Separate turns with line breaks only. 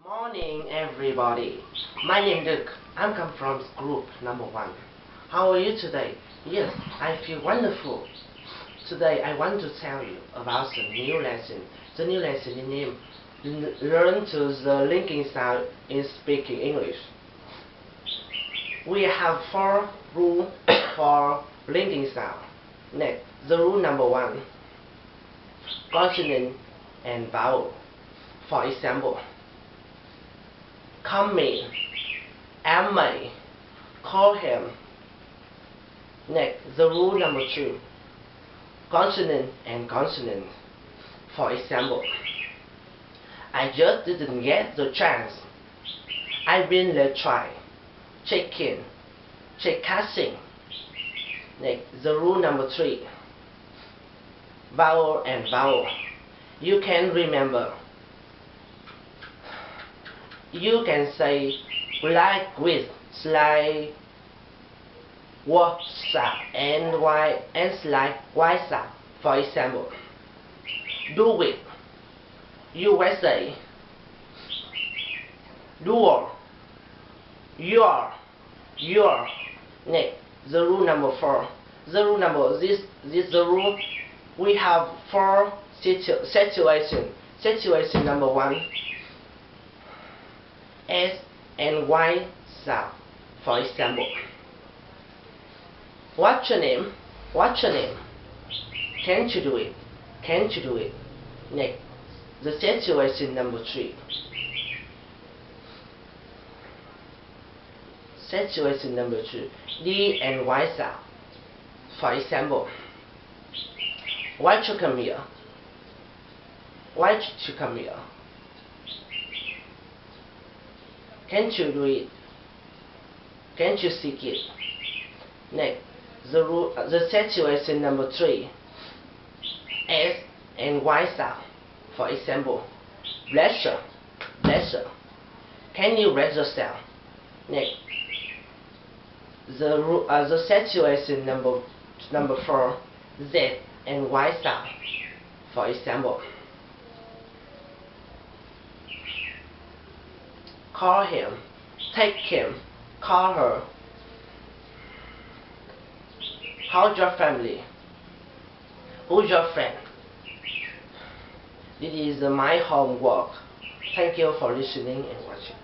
Morning, everybody. My name is Luke. I'm come from group number 1. How are you today? Yes, I feel wonderful. Today I want to tell you about the new lesson. The new lesson is named Learn to the linking sound in speaking English. We have 4 rules for linking sound. Next, the rule number 1. Consonant and vowel. For example, come in, Emma, call him. Next, the rule number 2. Consonant and consonant. For example, I just didn't get the chance. I will let try. Check in, check casting. Next, the rule number 3. Vowel and vowel. You can remember. You can say like with, like WhatsApp and Y and like WhatsApp. For example, do it, USA, your, your. Next, the rule number 4. The rule number this the rule. We have 4 situations. Situation number 1. S and Y sound. For example, what's your name? What's your name? Can't you do it? Can't you do it? Next, the situation number 3. Situation number 2. D and Y sound. For example, why you come here? Why you come here? Can't you do it? Can't you seek it? Next, the situation number 3. S and Y sound. For example, bless you, bless you. Can you raise yourself? Next, the situation number 4. Z and Y sound. For example, call him, take him, call her. How's your family? Who's your friend? This is my homework. Thank you for listening and watching.